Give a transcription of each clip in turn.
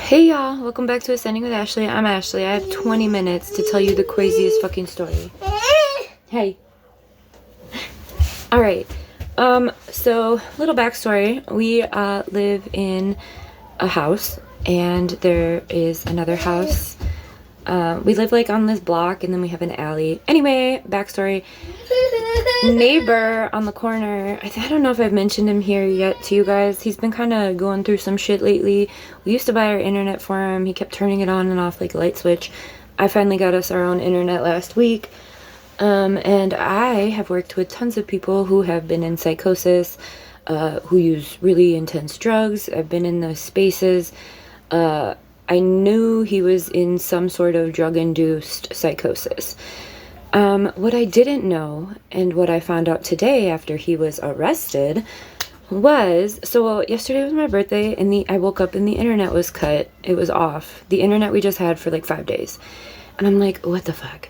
Hey y'all, welcome back to Ascending with Ashley. I'm Ashley. I have 20 minutes to tell you the craziest fucking story. Hey. Alright, so little backstory. We live in a house, and there is another house. We live like on this block, and then we have an alley. Anyway, backstory. Neighbor on the corner, I don't know if I've mentioned him here yet to you guys. He's been kind of going through some shit lately. We used to buy our internet for him. He kept turning it on and off like a light switch. I finally got us our own internet last week. And I have worked with tons of people who have been in psychosis, who use really intense drugs. I've been in those spaces. I knew he was in some sort of drug-induced psychosis. What I didn't know, and what I found out today after he was arrested, was, so yesterday was my birthday, and I woke up and the internet was cut. It was off. The internet we just had for like 5 days. And I'm like, what the fuck?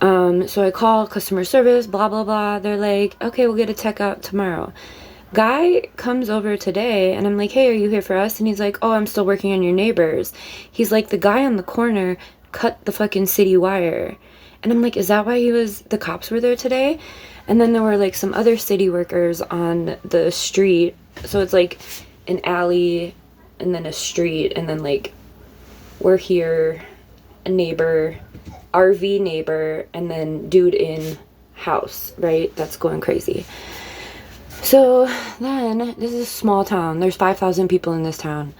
So I call customer service, blah, blah, blah. They're like, okay, we'll get a tech out tomorrow. Guy comes over today, and I'm like, hey, are you here for us? And he's like, oh, I'm still working on your neighbors. He's like, the guy on the corner cut the fucking city wire. And I'm like, is that why the cops were there today? And then there were like some other city workers on the street. So it's like an alley and then a street, and then like we're here, a neighbor, RV neighbor, and then dude in house, right? That's going crazy. So then, this is a small town. There's 5,000 people in this town.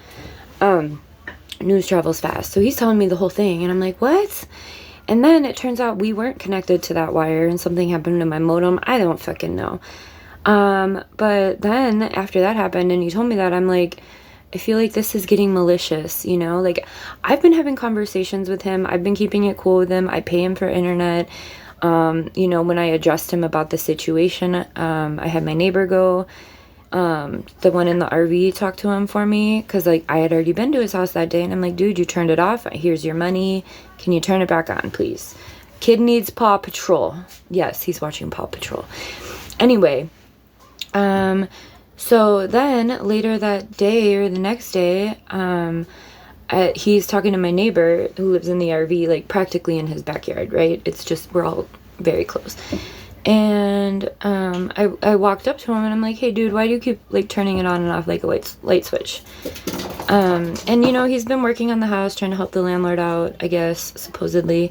News travels fast. So he's telling me the whole thing, and I'm like, what? And then it turns out we weren't connected to that wire, and something happened to my modem. I don't fucking know. But then after that happened and he told me that, I'm like, I feel like this is getting malicious, you know? Like, I've been having conversations with him. I've been keeping it cool with him. I pay him for internet. You know, when I addressed him about the situation, I had my neighbor go, the one in the RV, talk to him for me, because like I had already been to his house that day, and I'm like, dude, you turned it off. Here's your money. Can you turn it back on, please? Kid needs Paw Patrol. Yes, he's watching Paw Patrol. Anyway, so then later that day or the next day, he's talking to my neighbor who lives in the RV, like practically in his backyard, right? It's just, we're all very close. And I walked up to him and I'm like, hey dude, why do you keep like turning it on and off like a light switch? And you know, he's been working on the house, trying to help the landlord out, I guess, supposedly.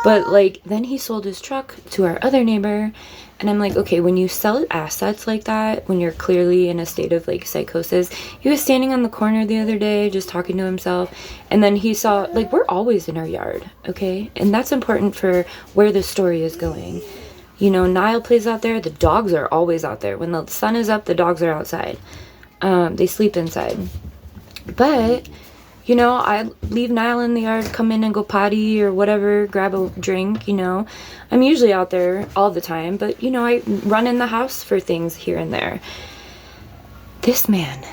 But like, then he sold his truck to our other neighbor. And I'm like, okay, when you sell assets like that, when you're clearly in a state of like psychosis, he was standing on the corner the other day just talking to himself, and then he saw, like, we're always in our yard, okay? And that's important for where the story is going. You know, Niall plays out there, the dogs are always out there. When the sun is up, the dogs are outside. They sleep inside. But, you know, I leave Niall in the yard, come in and go potty or whatever, grab a drink, you know. I'm usually out there all the time, but, you know, I run in the house for things here and there. This man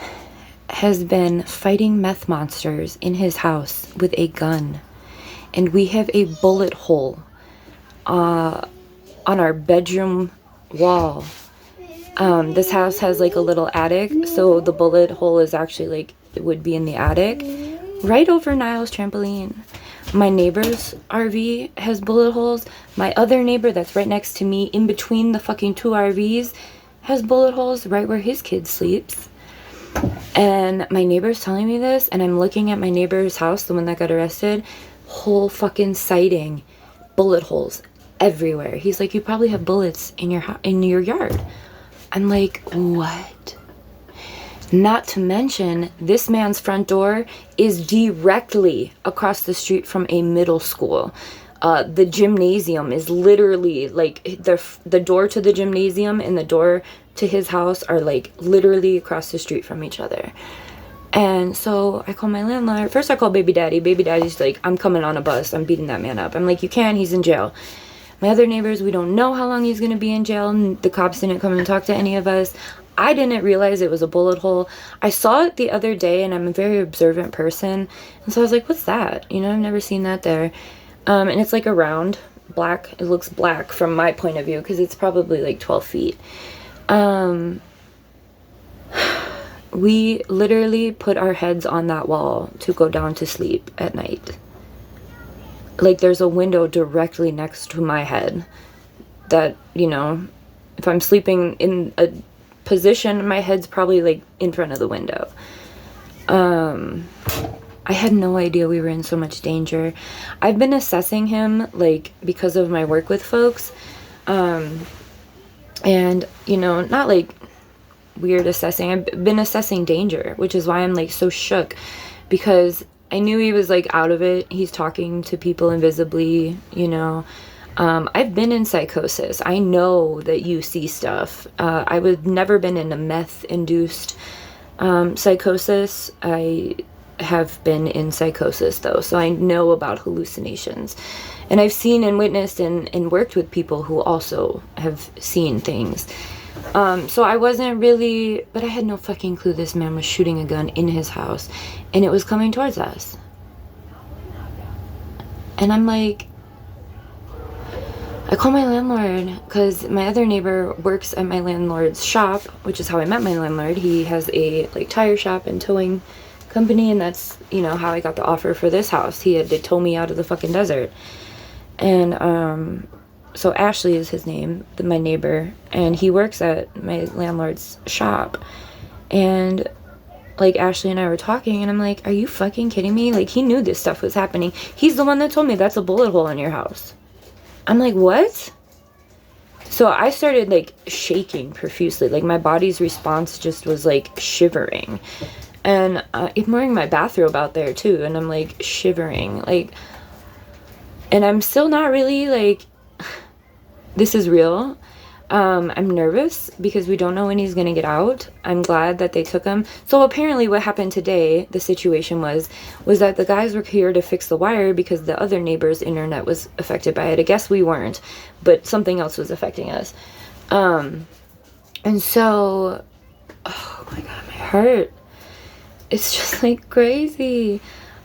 has been fighting meth monsters in his house with a gun. And we have a bullet hole on our bedroom wall. This house has like a little attic, so the bullet hole is actually like, it would be in the attic, right over Niall's trampoline. My neighbor's RV has bullet holes. My other neighbor that's right next to me, in between the fucking two RVs, has bullet holes right where his kid sleeps. And my neighbor's telling me this, and I'm looking at my neighbor's house, the one that got arrested, whole fucking sighting, bullet holes everywhere. He's like, you probably have bullets in your yard. I'm like, what? Not to mention, this man's front door is directly across the street from a middle school. The gymnasium is literally like the door to the gymnasium and the door to his house are like literally across the street from each other. And so I call my landlord. First I call baby daddy. Baby daddy's like, I'm coming on a bus. I'm beating that man up. I'm like, you can't. He's in jail. My other neighbors, we don't know how long he's going to be in jail. And the cops didn't come and talk to any of us. I didn't realize it was a bullet hole. I saw it the other day, and I'm a very observant person. And so I was like, what's that? You know, I've never seen that there. And it's like a round black. It looks black from my point of view because it's probably like 12 feet. we literally put our heads on that wall to go down to sleep at night. Like, there's a window directly next to my head that, you know, if I'm sleeping in a position, my head's probably, like, in front of the window. I had no idea we were in so much danger. I've been assessing him, like, because of my work with folks. And, you know, not, like, weird assessing. I've been assessing danger, which is why I'm, like, so shook. Because I knew he was, like, out of it. He's talking to people invisibly, you know. I've been in psychosis. I know that you see stuff. I would never been in a meth-induced psychosis. I have been in psychosis, though, so I know about hallucinations. And I've seen and witnessed and worked with people who also have seen things. So I wasn't really, but I had no fucking clue this man was shooting a gun in his house, and it was coming towards us. And I'm like, I call my landlord, because my other neighbor works at my landlord's shop, which is how I met my landlord. He has a, like, tire shop and towing company, and that's, you know, how I got the offer for this house. He had to tow me out of the fucking desert. And so Ashley is his name, my neighbor, and he works at my landlord's shop. And, like, Ashley and I were talking, and I'm like, are you fucking kidding me? Like, he knew this stuff was happening. He's the one that told me that's a bullet hole in your house. I'm like, what? So I started, like, shaking profusely. Like, my body's response just was, like, shivering. And I'm wearing my bathrobe out there, too. And I'm, like, shivering. Like, and I'm still not really, like, this is real. I'm nervous because we don't know when he's going to get out. I'm glad that they took him. So apparently what happened today, the situation was that the guys were here to fix the wire because the other neighbor's internet was affected by it. I guess we weren't, but something else was affecting us. And so, oh my God, my heart, it's just like crazy.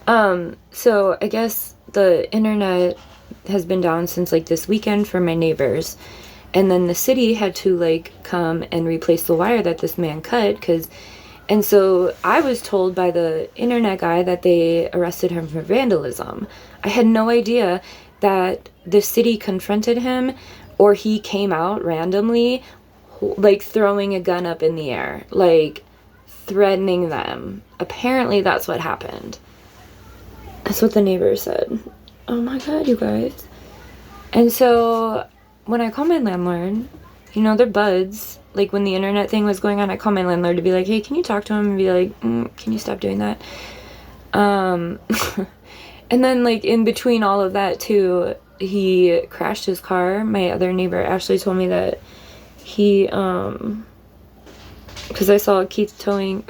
So I guess the internet has been down since like this weekend for my neighbors. And then the city had to, like, come and replace the wire that this man cut, and so I was told by the internet guy that they arrested him for vandalism. I had no idea that the city confronted him, or he came out randomly, like, throwing a gun up in the air, like, threatening them. Apparently that's what happened. That's what the neighbor said. Oh my God, you guys. And so when I call my landlord, you know, they're buds. Like, when the internet thing was going on, I called my landlord to be like, hey, can you talk to him? And be like, can you stop doing that? And then, like, in between all of that, too, he crashed his car. My other neighbor Ashley told me that he, because I saw Keith towing,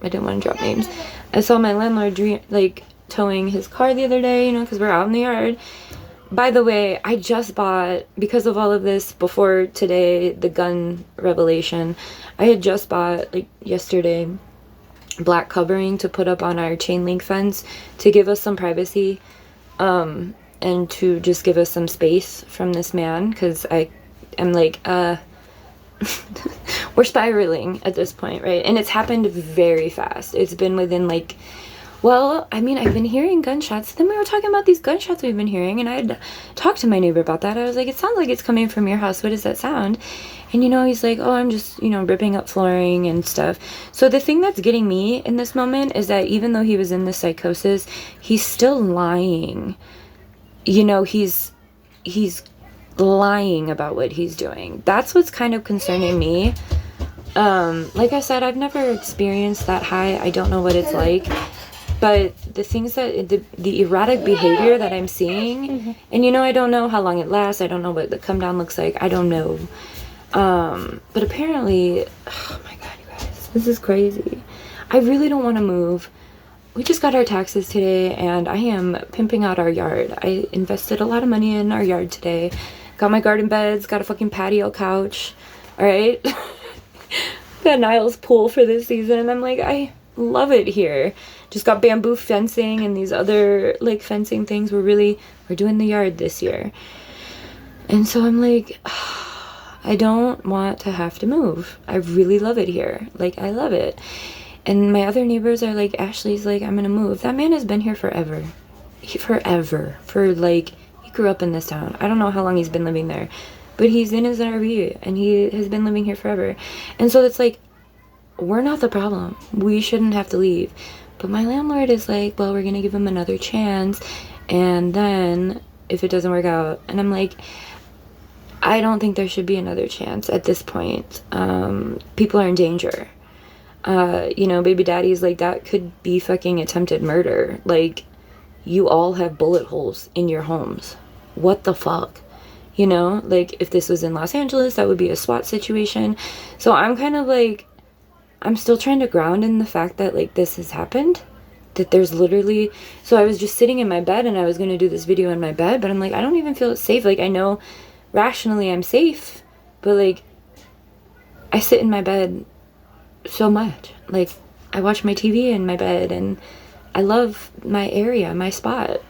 I didn't want to drop names. I saw my landlord, like, towing his car the other day, you know, because we're out in the yard. By the way, I just bought, because of all of this, before today, the gun revelation, I had just bought, like, yesterday, black covering to put up on our chain link fence to give us some privacy, and to just give us some space from this man, because I'm like, we're spiraling at this point, right? And it's happened very fast. It's been within, like, well, I mean, I've been hearing gunshots. Then we were talking about these gunshots we've been hearing, and I had talked to my neighbor about that. I was like, it sounds like it's coming from your house. What does that sound? And, you know, he's like, oh, I'm just, you know, ripping up flooring and stuff. So the thing that's getting me in this moment is that even though he was in the psychosis, he's still lying. You know, he's lying about what he's doing. That's what's kind of concerning me. Like I said, I've never experienced that high. I don't know what it's like. But the things that, the erratic behavior that I'm seeing, and, you know, I don't know how long it lasts. I don't know what the come down looks like. I don't know. But apparently, oh my God, you guys, this is crazy. I really don't want to move. We just got our taxes today, and I am pimping out our yard. I invested a lot of money in our yard today. Got my garden beds, got a fucking patio couch. All right. Got Niles pool for this season. I'm like, I love it here. Just got bamboo fencing and these other, like, fencing things. We're doing the yard this year. And so I'm like, I don't want to have to move. I really love it here. Like, I love it. And my other neighbors are like, Ashley's like, I'm gonna move. That man has been here forever. Forever. For like, he grew up in this town. I don't know how long he's been living there, but he's in his RV and he has been living here forever. And so it's like, we're not the problem. We shouldn't have to leave. But my landlord is like, well, we're gonna give him another chance, and then if it doesn't work out. And I'm like, I don't think there should be another chance at this point. People are in danger. You know, baby daddies, like, that could be fucking attempted murder. Like, you all have bullet holes in your homes. What the fuck? You know, like, if this was in Los Angeles, that would be a SWAT situation. So I'm kind of like, I'm still trying to ground in the fact that, like, this has happened. That there's literally... So I was just sitting in my bed and I was going to do this video in my bed, but I'm like, I don't even feel safe. Like, I know rationally I'm safe, but, like, I sit in my bed so much. Like, I watch my TV in my bed and I love my area, my spot.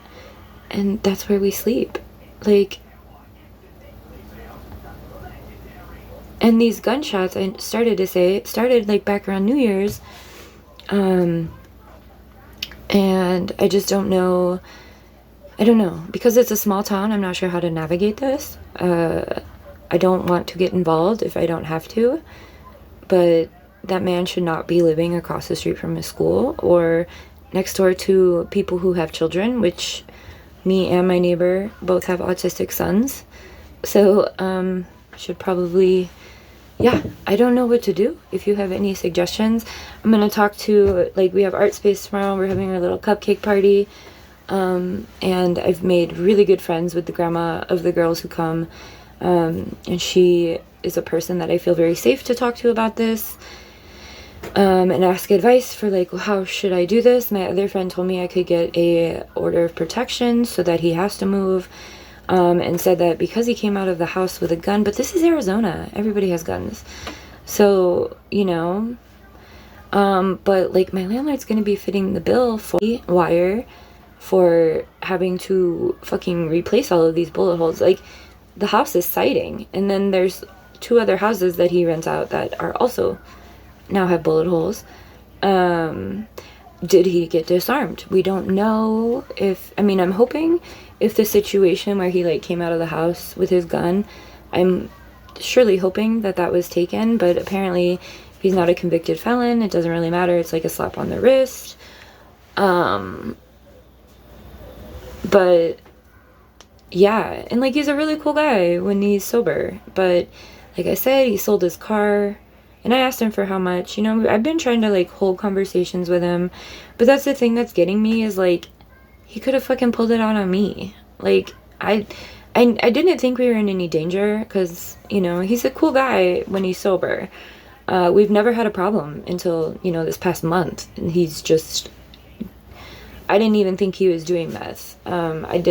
And that's where we sleep. Like... And these gunshots, I started like back around New Year's. And I just don't know. I don't know. Because it's a small town, I'm not sure how to navigate this. I don't want to get involved if I don't have to. But that man should not be living across the street from his school or next door to people who have children, which me and my neighbor both have autistic sons. So, should probably... Yeah, I don't know what to do. If you have any suggestions, I'm going to talk to, like, we have art space tomorrow. We're having our little cupcake party. And I've made really good friends with the grandma of the girls who come. And she is a person that I feel very safe to talk to about this. And ask advice for, like, how should I do this? My other friend told me I could get a order of protection so that he has to move. And said that because he came out of the house with a gun, but this is Arizona, everybody has guns, so, you know, but, like, my landlord's gonna be fitting the bill for wire for having to fucking replace all of these bullet holes. Like, the house is siding, and then there's 2 other houses that he rents out that are also now have bullet holes. Did he get disarmed? We don't know. If, I mean, I'm hoping if the situation where he, like, came out of the house with his gun, I'm surely hoping that that was taken, but apparently if he's not a convicted felon, it doesn't really matter. It's like a slap on the wrist. But yeah, and, like, he's a really cool guy when he's sober, but like I said, he sold his car. And I asked him for how much. You know, I've been trying to, like, hold conversations with him. But that's the thing that's getting me is, like, he could have fucking pulled it out on me. Like, I didn't think we were in any danger. Because, you know, he's a cool guy when he's sober. We've never had a problem until, you know, this past month. And he's just... I didn't even think he was doing meth. I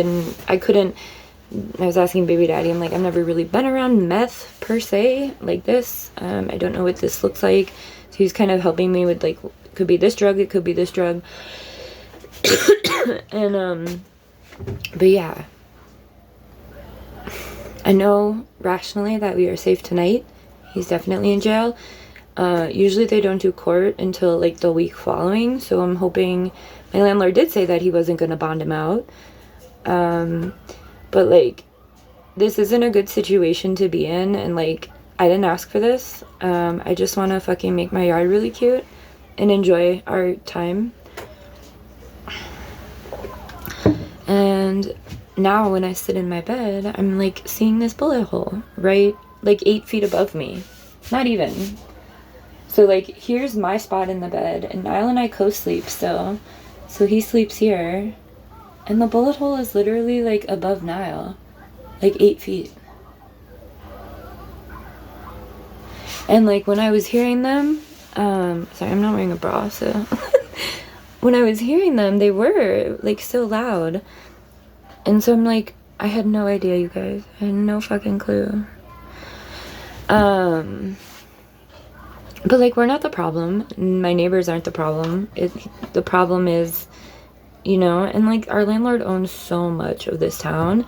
was asking baby daddy, I'm like, I've never really been around meth per se like this. I don't know what this looks like. So he's kind of helping me with, like, it could be this drug, it could be this drug. And but yeah, I know rationally that we are safe tonight. He's definitely in jail. Usually they don't do court until, like, the week following, so I'm hoping... My landlord did say that he wasn't going to bond him out. But, like, this isn't a good situation to be in, and, like, I didn't ask for this. I just want to fucking make my yard really cute and enjoy our time. And now when I sit in my bed, I'm, like, seeing this bullet hole, right, like, 8 feet above me. Not even. So, like, here's my spot in the bed, and Niall and I co-sleep still. So he sleeps here. And the bullet hole is literally, like, above Niall. Like, 8 feet. And, like, when I was hearing them... sorry, I'm not wearing a bra, so... When I was hearing them, they were, like, so loud. And so I'm like, I had no idea, you guys. I had no fucking clue. But, like, we're not the problem. My neighbors aren't the problem. The problem is... You know, and, like, our landlord owns so much of this town.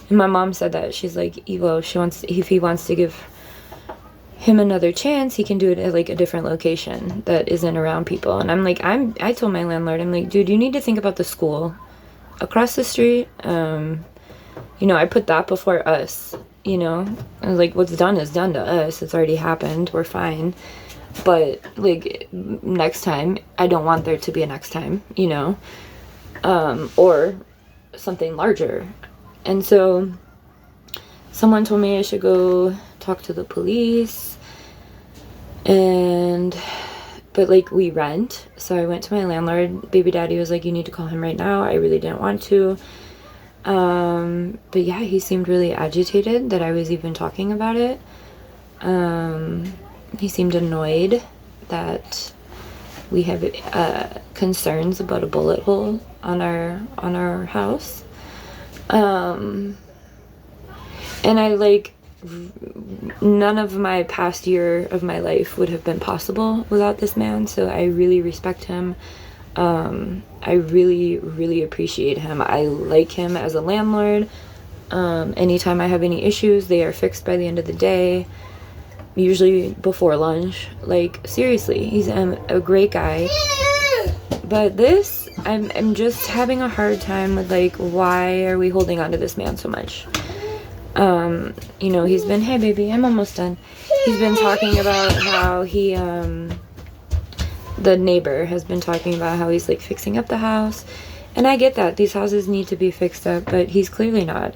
And my mom said that. She's like, Evo, if he wants to give him another chance, he can do it at like a different location that isn't around people. And I'm like, I told my landlord, I'm like, dude, you need to think about the school across the street. You know, I put that before us, you know. I was like, what's done is done to us. It's already happened. We're fine. But like next time, I don't want there to be a next time, you know, or something larger. And so someone told me I should go talk to the police, but like we rent, so I went to my landlord. Baby daddy was like, you need to call him right now. I really didn't want to, but yeah, he seemed really agitated that I was even talking about it. He seemed annoyed that we have concerns about a bullet hole on our house. And I like, none of my past year of my life would have been possible without this man. So I really respect him. I really, really appreciate him. I like him as a landlord. Anytime I have any issues, they are fixed by the end of the day, usually before lunch. Like, seriously, he's a great guy. But this, I'm just having a hard time with, like, why are we holding on to this man so much? You know, he's been, hey baby, I'm almost done. He's been talking about how he, the neighbor has been talking about how he's like fixing up the house. And I get that these houses need to be fixed up, but he's clearly not.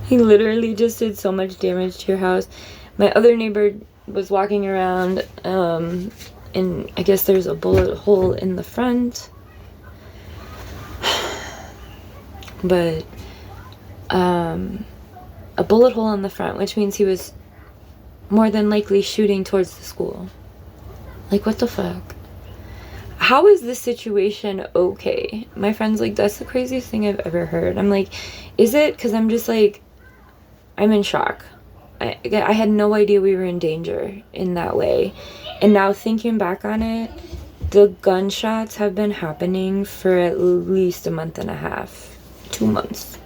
He literally just did so much damage to your house. My other neighbor was walking around, and I guess there's a bullet hole in the front. But a bullet hole in the front, which means he was more than likely shooting towards the school. Like, what the fuck? How is this situation okay? My friend's like, that's the craziest thing I've ever heard. I'm like, is it? Because I'm just like, I'm in shock. I had no idea we were in danger in that way. And now thinking back on it, the gunshots have been happening for at least a month and a half. 2 months.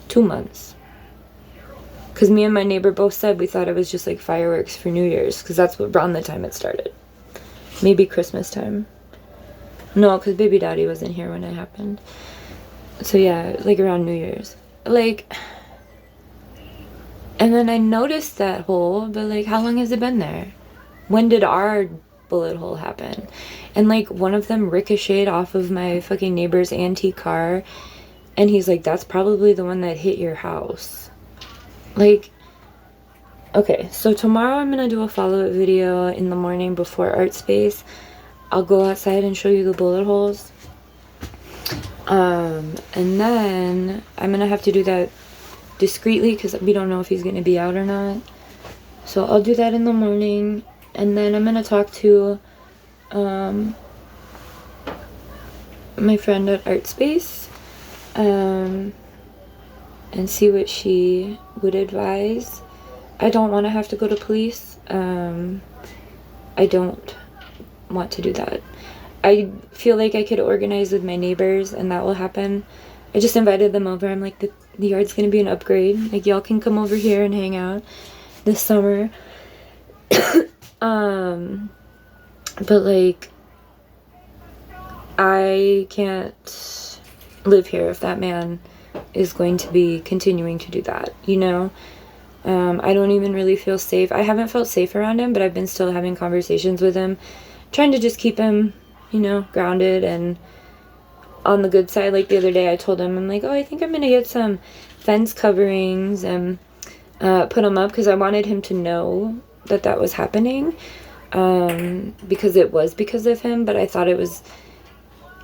2 months. Because me and my neighbor both said we thought it was just like fireworks for New Year's. Because that's around the time it started. Maybe Christmas time. No, because baby daddy wasn't here when it happened. So yeah, like around New Year's. Like, and then I noticed that hole, but like, how long has it been there? When did our bullet hole happen? And like, one of them ricocheted off of my fucking neighbor's antique car. And he's like, that's probably the one that hit your house. Like, okay, so tomorrow I'm gonna do a follow-up video in the morning before art space. I'll go outside and show you the bullet holes. And then I'm gonna have to do that discreetly because we don't know if he's gonna be out or not. So I'll do that in the morning, and then I'm gonna talk to my friend at art space and see what she would advise. I don't want to have to go to police. I don't want to do that. I feel like I could organize with my neighbors and that will happen. I just invited them over. I'm like, the yard's gonna be an upgrade. Like, y'all can come over here and hang out this summer. But like, I can't live here if that man is going to be continuing to do that, you know? I don't even really feel safe. I haven't felt safe around him, but I've been still having conversations with him, trying to just keep him, you know, grounded and on the good side. Like the other day I told him, I'm like, oh, I think I'm gonna get some fence coverings and put them up because I wanted him to know that that was happening, because it was because of him. But I thought it was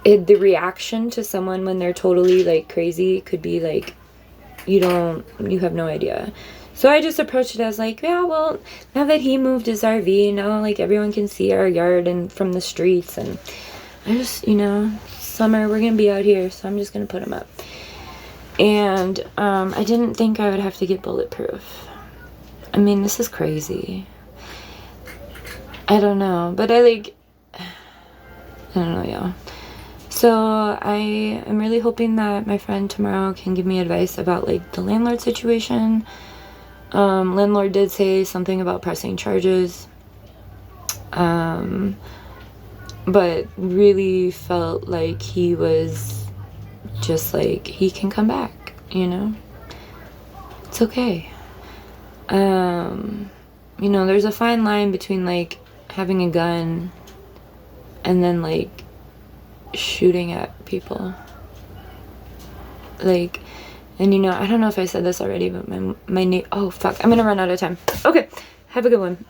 the reaction to someone when they're totally like crazy could be like, you have no idea. So I just approached it as like, yeah, well, now that he moved his RV, now like everyone can see our yard and from the streets, and I just, you know, summer we're gonna be out here, so I'm just gonna put them up. And I didn't think I would have to get bulletproof. I mean, this is crazy. I don't know, but I don't know, y'all. So I am really hoping that my friend tomorrow can give me advice about like the landlord situation. Landlord did say something about pressing charges. But really felt like he was just like, he can come back, you know? It's okay. You know, there's a fine line between like having a gun and then like shooting at people. Like, and you know, I don't know if I said this already, but oh fuck, I'm gonna run out of time. Okay, have a good one.